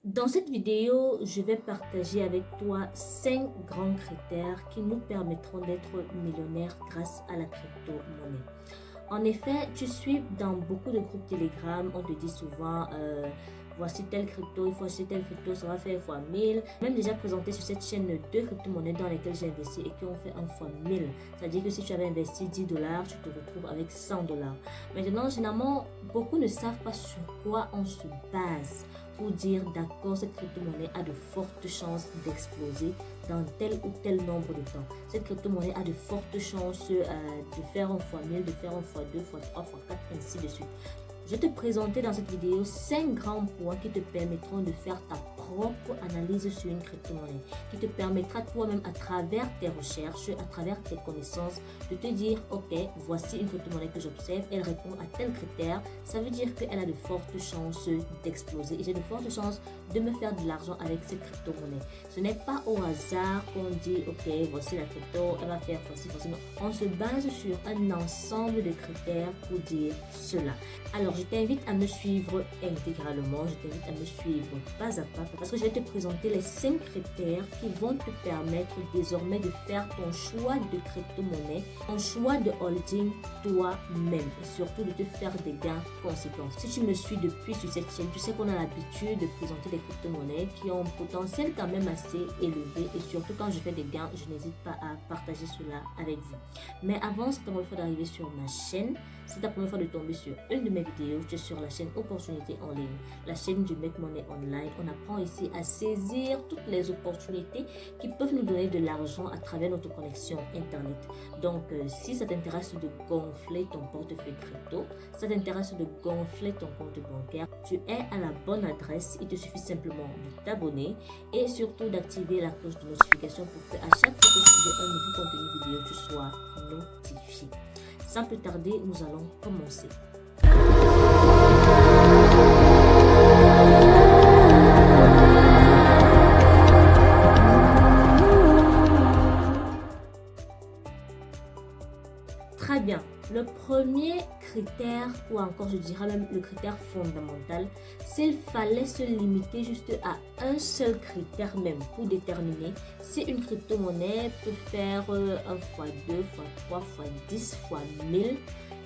Dans cette vidéo, je vais partager avec toi 5 grands critères qui nous permettront d'être millionnaires grâce à la crypto-monnaie. En effet, tu suis dans beaucoup de groupes Telegram, on te dit souvent voici tel crypto, il faut acheter tel crypto, ça va faire fois 1000. Même déjà présenté sur cette chaîne deux crypto-monnaies dans lesquelles j'ai investi et qui ont fait un fois 1000. C'est-à-dire que si tu avais investi 10 dollars, tu te retrouves avec 100 dollars. Maintenant, généralement, beaucoup ne savent pas sur quoi on se base pour dire d'accord, cette crypto-monnaie a de fortes chances d'exploser dans tel ou tel nombre de temps. Cette crypto-monnaie a de fortes chances de faire un fois 1000, de faire un fois 2, fois 3, fois 4, ainsi de suite. Je vais te présenter dans cette vidéo 5 grands points qui te permettront de faire ta propre analyse sur une crypto-monnaie, qui te permettra toi-même à travers tes recherches, à travers tes connaissances, de te dire ok, voici une crypto-monnaie que j'observe, elle répond à tel critère, ça veut dire qu'elle a de fortes chances d'exploser et j'ai de fortes chances de me faire de l'argent avec cette crypto-monnaie. Ce n'est pas au hasard qu'on dit ok, voici la crypto, elle va faire voici. Non. On se base sur un ensemble de critères pour dire cela. Alors, je t'invite à me suivre intégralement, je t'invite à me suivre pas à pas parce que je vais te présenter les 5 critères qui vont te permettre désormais de faire ton choix de crypto-monnaie, ton choix de holding toi-même et surtout de te faire des gains conséquents. Si tu me suis depuis sur cette chaîne, tu sais qu'on a l'habitude de présenter des crypto-monnaies qui ont un potentiel quand même assez élevé et surtout quand je fais des gains, je n'hésite pas à partager cela avec vous. Mais avant, c'est ta première fois d'arriver sur ma chaîne, c'est ta première fois de tomber sur une de mes vidéos, tu es sur la chaîne Opportunités en ligne, la chaîne du Make Money Online. On apprend ici à saisir toutes les opportunités qui peuvent nous donner de l'argent à travers notre connexion Internet. Donc, si ça t'intéresse de gonfler ton portefeuille crypto, ça t'intéresse de gonfler ton compte bancaire, tu es à la bonne adresse. Il te suffit simplement de t'abonner et surtout d'activer la cloche de notification pour que à chaque fois que je fais un nouveau contenu vidéo, tu sois notifié. Sans plus tarder, nous allons commencer. Très bien. Le premier critère, ou encore je dirais même le critère fondamental, s'il fallait se limiter juste à un seul critère même pour déterminer si une crypto-monnaie peut faire 1 fois 2, fois 3, fois 10, fois 1000,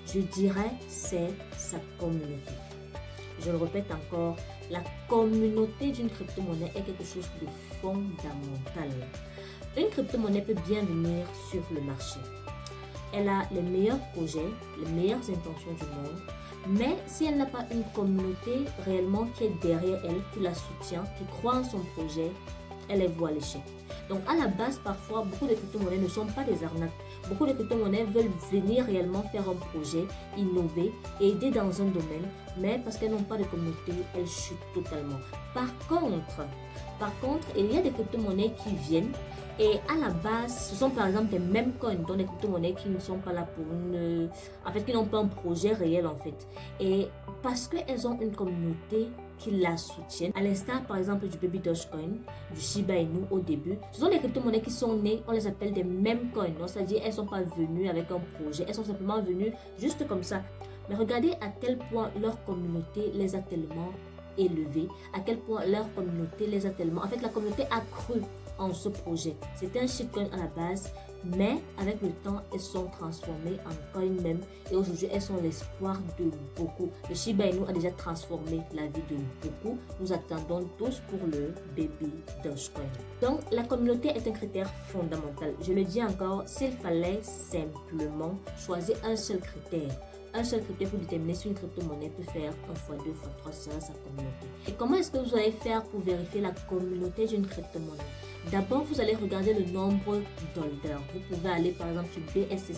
je dirais c'est sa communauté. Je le répète encore, la communauté d'une crypto-monnaie est quelque chose de fondamental. Une crypto-monnaie peut bien venir sur le marché. Elle a les meilleurs projets, les meilleures intentions du monde, mais si elle n'a pas une communauté réellement qui est derrière elle, qui la soutient, qui croit en son projet, elle est vouée à l'échec. Donc à la base, parfois, beaucoup de crypto-monnaies ne sont pas des arnaques. Beaucoup de crypto-monnaies veulent venir réellement faire un projet, innover, aider dans un domaine, mais parce qu'elles n'ont pas de communauté, elles chutent totalement. Par contre, il y a des crypto-monnaies qui viennent et à la base, ce sont par exemple des mêmes coins, donc des crypto-monnaies qui ne sont pas là pour qui n'ont pas un projet réel en fait. Et parce qu'elles ont une communauté qui la soutiennent, à l'instar par exemple du Baby Dogecoin, du Shiba Inu au début, ce sont des crypto-monnaies qui sont nées, on les appelle des mêmes coins, c'est-à-dire elles ne sont pas venues avec un projet, elles sont simplement venues juste comme ça. Mais regardez à quel point leur communauté les a tellement élevées, à quel point leur communauté les a tellement... En fait, la communauté a cru en ce projet. C'était un shitcoin à la base, mais avec le temps, elles sont transformées en coin même et aujourd'hui, elles sont l'espoir de beaucoup. Le Shiba Inu a déjà transformé la vie de beaucoup. Nous attendons tous pour le Baby Dogecoin. Donc, la communauté est un critère fondamental. Je le dis encore, s'il fallait simplement choisir un seul critère pour déterminer si une crypto-monnaie peut faire 1 fois 2 fois 3, c'est sa communauté. Et comment est-ce que vous allez faire pour vérifier la communauté d'une crypto-monnaie? D'abord, vous allez regarder le nombre d'holders. Vous pouvez aller par exemple sur BSC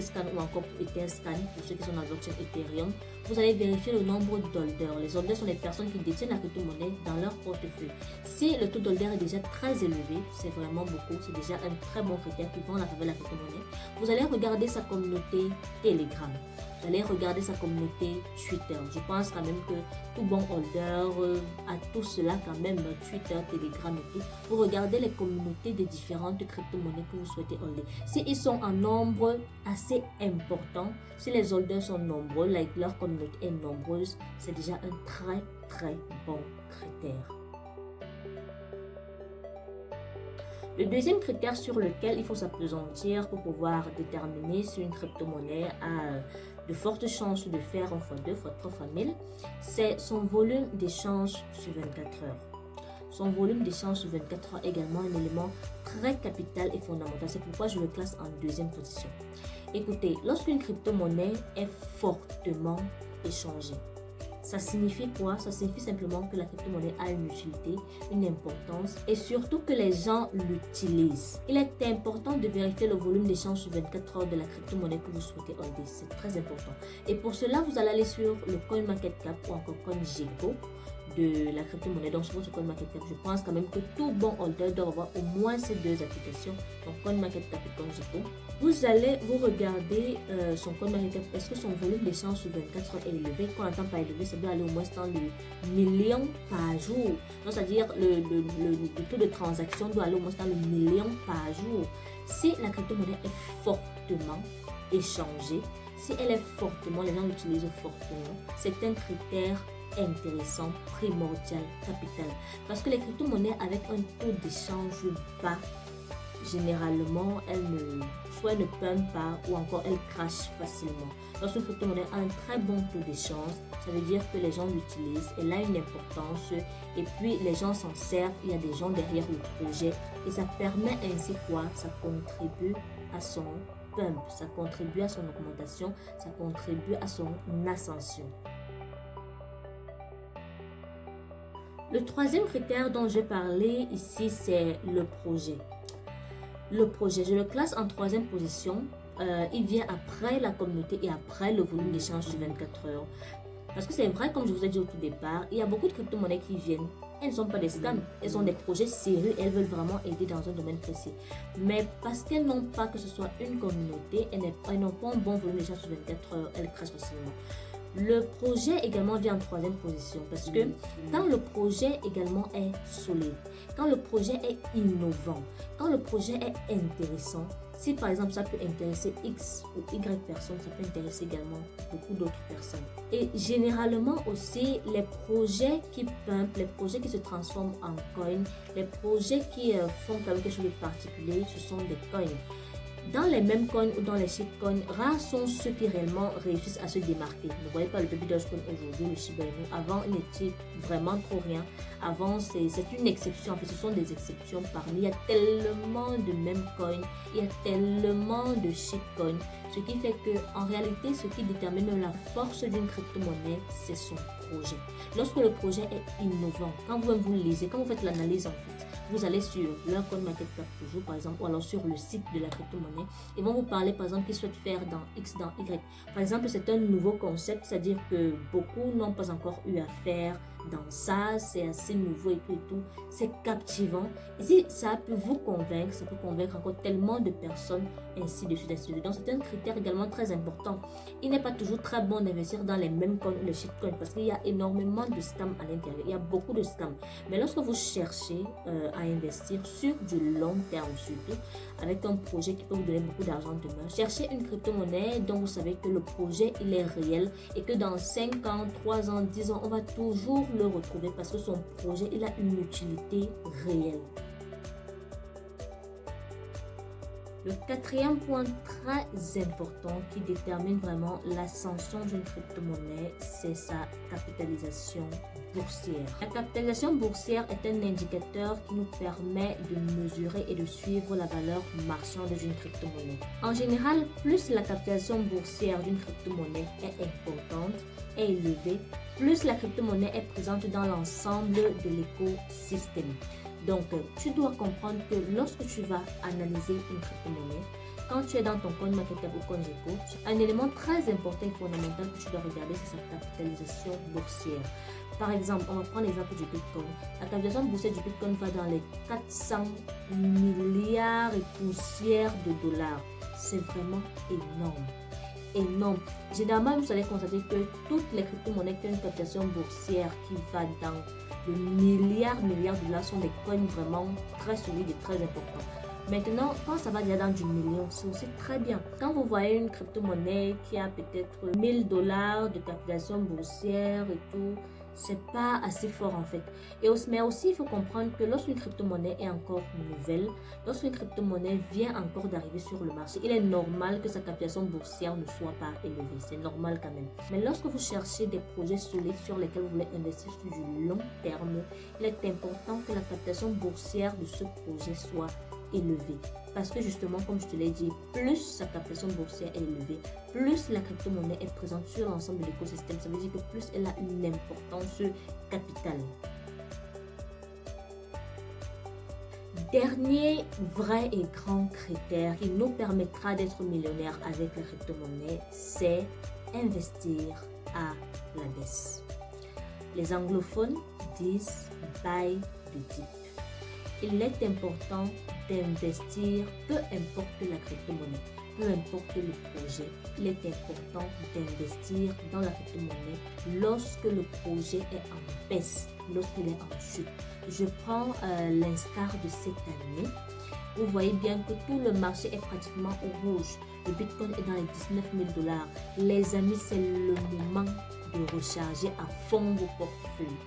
Scan ou encore Etherscan pour ceux qui sont dans la blockchain Ethereum. Vous allez vérifier le nombre d'holders. Les holders sont les personnes qui détiennent la crypto-monnaie dans leur portefeuille. Si le taux d'holder est déjà très élevé, c'est vraiment beaucoup, c'est déjà un très bon critère qui va en faveur de la crypto-monnaie. Vous allez regarder sa communauté Telegram. Vous allez regarder sa communauté Twitter. Je pense quand même que tout bon holder a tout cela quand même, Twitter, Telegram et tout. Vous regardez les communautés des différentes crypto-monnaies que vous souhaitez holder. Si ils sont en nombre assez important, si les holders sont nombreux, leur communauté communauté est nombreuse, c'est déjà un très bon critère. Le deuxième critère sur lequel il faut s'appesantir pour pouvoir déterminer si une crypto-monnaie a de fortes chances de faire x2, x3 fois 1000, c'est son volume d'échange sur 24 heures. Son volume d'échange sur 24 heures est également un élément très capital et fondamental. C'est pourquoi je le classe en deuxième position. Écoutez, lorsqu'une crypto-monnaie est fortement échangée, ça signifie quoi? Ça signifie simplement que la crypto-monnaie a une utilité, une importance et surtout que les gens l'utilisent. Il est important de vérifier le volume d'échange sur 24 heures de la crypto-monnaie que vous souhaitez holder. C'est très important. Et pour cela, vous allez aller sur le CoinMarketCap ou encore CoinGecko de la crypto-monnaie. Donc sur votre CoinMarketCap, je pense quand même que tout bon holder doit avoir au moins ces deux applications, donc CoinMarketCap et CoinGecko. Vous allez vous regarder son CoinMarketCap. Est-ce que son volume d'échange sur 24 heures est élevé? Quand on n'entend pas élevé, ça doit aller au moins dans le million par jour. Donc c'est-à-dire le taux de transaction doit aller au moins dans le million par jour. Si la crypto-monnaie est fortement échangée, si elle est fortement, les gens l'utilisent fortement, c'est un critère intéressant, primordial, capital. Parce que les crypto-monnaies avec un taux d'échange bas, généralement, soit ne pumpent pas ou encore elles crachent facilement. Lorsqu'une crypto-monnaie a un très bon taux d'échange, ça veut dire que les gens l'utilisent, elle a une importance et puis les gens s'en servent, il y a des gens derrière le projet et ça permet ainsi quoi? Ça contribue à son pump, ça contribue à son augmentation, ça contribue à son ascension. Le troisième critère dont je vais parler ici, c'est le projet. Le projet, je le classe en troisième position. Il vient après la communauté et après le volume d'échange sur 24 heures. Parce que c'est vrai, comme je vous ai dit au tout départ, il y a beaucoup de crypto-monnaies qui viennent. Elles ne sont pas des scams, elles ont des projets sérieux, elles veulent vraiment aider dans un domaine précis. Mais parce qu'elles n'ont pas que ce soit une communauté, elles n'ont pas un bon volume d'échange sur 24 heures, elles crachent facilement. Le projet également vient en troisième position parce que quand le projet également est solide, quand le projet est innovant, quand le projet est intéressant, si par exemple ça peut intéresser X ou Y personnes, ça peut intéresser également beaucoup d'autres personnes. Et généralement aussi, les projets qui pump, les projets qui se transforment en coins, les projets qui font quelque chose de particulier, ce sont des coins. Dans les mêmes coins ou dans les shitcoins, rares sont ceux qui réellement réussissent à se démarquer. Ne voyez pas le Baby Dogecoin aujourd'hui, le Shiba Inu. Avant, il n'était vraiment trop rien. Avant, c'est une exception. En fait, ce sont des exceptions parmi. Il y a tellement de mêmes coins, il y a tellement de shitcoins. Ce qui fait que, en réalité, ce qui détermine la force d'une crypto-monnaie, c'est son projet. Lorsque le projet est innovant, quand vous lisez, quand vous faites l'analyse en fait, vous allez sur leur CoinMarketCap toujours par exemple, ou alors sur le site de la crypto-monnaie. Ils vont vous parler par exemple qu'ils souhaitent faire dans X, dans Y. Par exemple, c'est un nouveau concept, c'est-à-dire que beaucoup n'ont pas encore eu à faire dans ça, c'est assez nouveau et tout, c'est captivant. Et si ça peut vous convaincre, ça peut convaincre encore tellement de personnes, ainsi de suite, ainsi de suite. Donc c'est un critère également très important. Il n'est pas toujours très bon d'investir dans les mêmes coins ou les shitcoins parce qu'il y a énormément de scams à l'intérieur, il y a beaucoup de scams. Mais lorsque vous cherchez à investir sur du long terme surtout, avec un projet qui peut vous donner beaucoup d'argent demain, cherchez une crypto-monnaie dont vous savez que le projet il est réel et que dans 5 ans, 3 ans, 10 ans, on va toujours le retrouver parce que son projet il a une utilité réelle. Le quatrième point très important qui détermine vraiment l'ascension d'une crypto-monnaie, c'est sa capitalisation boursière. La capitalisation boursière est un indicateur qui nous permet de mesurer et de suivre la valeur marchande d'une crypto-monnaie. En général, plus la capitalisation boursière d'une crypto-monnaie est importante, est élevée, plus la crypto-monnaie est présente dans l'ensemble de l'écosystème. Donc, tu dois comprendre que lorsque tu vas analyser une crypto-monnaie, quand tu es dans ton CoinMarketCap ou CoinGecko, un élément très important et fondamental que tu dois regarder, c'est sa capitalisation boursière. Par exemple, on va prendre l'exemple du Bitcoin. La capitalisation boursière du Bitcoin va dans les 400 milliards et poussières de dollars. C'est vraiment énorme. Généralement, vous allez constater que toutes les crypto-monnaies qui ont une capitalisation boursière qui va dans le milliard de dollars sont des coins vraiment très solides et très importants. Maintenant, quand ça va déjà dans du million, c'est aussi très bien. Quand vous voyez une crypto-monnaie qui a peut-être 1000 $ de capitalisation boursière et tout, c'est pas assez fort en fait. Mais aussi, il faut comprendre que lorsqu'une crypto-monnaie est encore nouvelle, lorsqu'une crypto-monnaie vient encore d'arriver sur le marché, il est normal que sa capitalisation boursière ne soit pas élevée. C'est normal quand même. Mais lorsque vous cherchez des projets solides sur lesquels vous voulez investir sur du long terme, il est important que la capitalisation boursière de ce projet soit élevée. Parce que justement, comme je te l'ai dit, plus sa capitalisation boursière est élevée, plus la crypto-monnaie est présente sur l'ensemble de l'écosystème. Ça veut dire que plus elle a une importance capitale. Dernier vrai et grand critère qui nous permettra d'être millionnaire avec la crypto-monnaie, c'est investir à la baisse. Les anglophones disent buy the dip. Il est important d'investir, peu importe la crypto-monnaie, peu importe le projet, il est important d'investir dans la crypto-monnaie lorsque le projet est en baisse, lorsqu'il est en chute. Je prends l'instar de cette année. Vous voyez bien que tout le marché est pratiquement au rouge. Le Bitcoin est dans les 19 000 $. Les amis, c'est le moment de recharger à fond vos portefeuilles.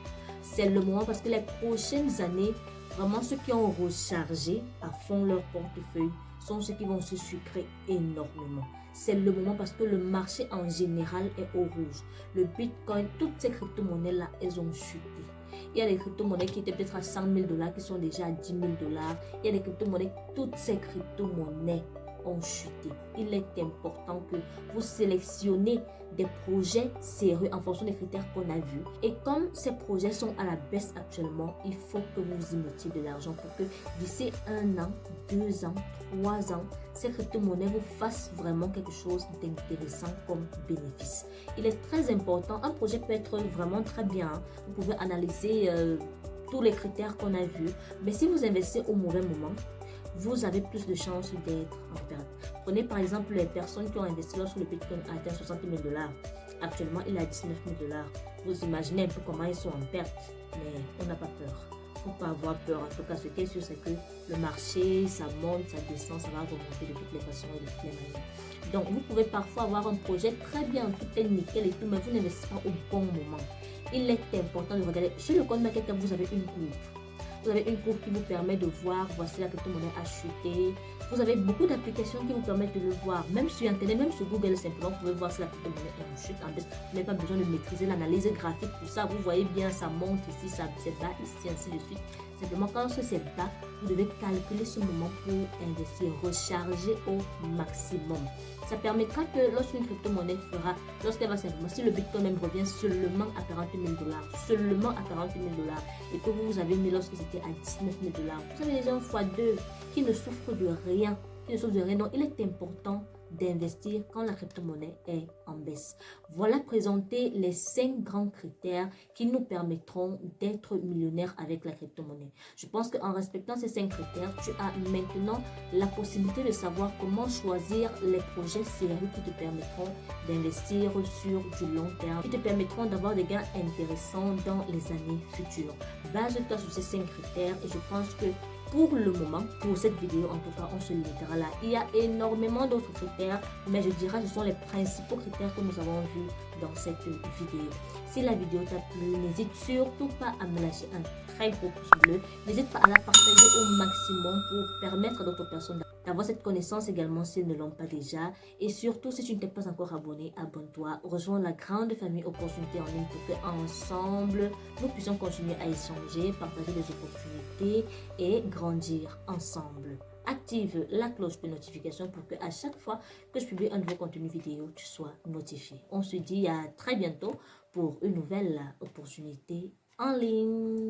C'est le moment parce que les prochaines années, vraiment ceux qui ont rechargé à fond leur portefeuille sont ceux qui vont se sucrer énormément. C'est le moment parce que le marché en général est au rouge. Le Bitcoin, toutes ces crypto-monnaies-là, elles ont chuté. Il y a des crypto-monnaies qui étaient peut-être à 100 000 $ qui sont déjà à 10 000 $. Il y a des crypto-monnaies, toutes ces crypto-monnaies ont chuté. Il est important que vous sélectionnez des projets sérieux en fonction des critères qu'on a vus. Et comme ces projets sont à la baisse actuellement, il faut que vous y mettiez de l'argent pour que d'ici 1 an, 2 ans, 3 ans, ces crypto-monnaies vous fassent vraiment quelque chose d'intéressant comme bénéfice. Il est très important. Un projet peut être vraiment très bien. Vous pouvez analyser tous les critères qu'on a vus. Mais si vous investissez au mauvais moment, vous avez plus de chances d'être en perte. Prenez par exemple les personnes qui ont investi lorsque le Bitcoin a atteint 60 000 $. Actuellement, il est à 19 000 $. Vous imaginez un peu comment ils sont en perte, mais on n'a pas peur. Il ne faut pas avoir peur. En tout cas, ce qui est sûr, c'est que le marché, ça monte, ça descend, ça va remonter de toutes les façons et de toutes les manières. Donc, vous pouvez parfois avoir un projet très bien, tout est nickel et tout, mais vous n'investissez pas au bon moment. Il est important de regarder. Sur le CoinMarketCap, vous avez une courbe. Vous avez une courbe qui vous permet de voir, voici la crypto-monnaie a chuté. Vous avez beaucoup d'applications qui vous permettent de le voir. Même sur Internet, même sur Google, simplement, vous pouvez voir si la crypto-monnaie est en chute, en baisse. Vous n'avez pas besoin de maîtriser l'analyse graphique, tout ça. Vous voyez bien, ça monte ici, ça c'est bas, ici, ainsi de suite. Simplement, quand c'est bas, vous devez calculer ce moment pour investir, recharger au maximum. Ça permettra que lorsqu'une crypto-monnaie lorsqu'elle va simplement, si le Bitcoin même revient seulement à 40 000 $, seulement à 40 000 $, et que vous avez mis lorsque c'était à 19 000 $, vous avez déjà un x2 qui ne souffre de rien, Donc, il est important d'investir quand la crypto-monnaie est en baisse. Voilà présenter les 5 grands critères qui nous permettront d'être millionnaires avec la crypto-monnaie. Je pense qu'en respectant ces 5 critères, tu as maintenant la possibilité de savoir comment choisir les projets sérieux qui te permettront d'investir sur du long terme, qui te permettront d'avoir des gains intéressants dans les années futures. Base-toi sur ces 5 critères et je pense que pour le moment, pour cette vidéo, en tout cas, on se limitera là. Il y a énormément d'autres critères, mais je dirais que ce sont les principaux critères que nous avons vus dans cette vidéo. Si la vidéo t'a plu, n'hésite surtout pas à me lâcher un très gros pouce bleu. N'hésite pas à la partager au maximum pour permettre à d'autres personnes d'avoir cette connaissance également s'ils ne l'ont pas déjà. Et surtout, si tu ne t'es pas encore abonné, abonne-toi. Rejoins la grande famille Opportunités en ligne pour que ensemble, nous puissions continuer à échanger, partager des opportunités et grandir ensemble. Active la cloche de notification pour que à chaque fois que je publie un nouveau contenu vidéo, tu sois notifié. On se dit à très bientôt pour une nouvelle opportunité en ligne.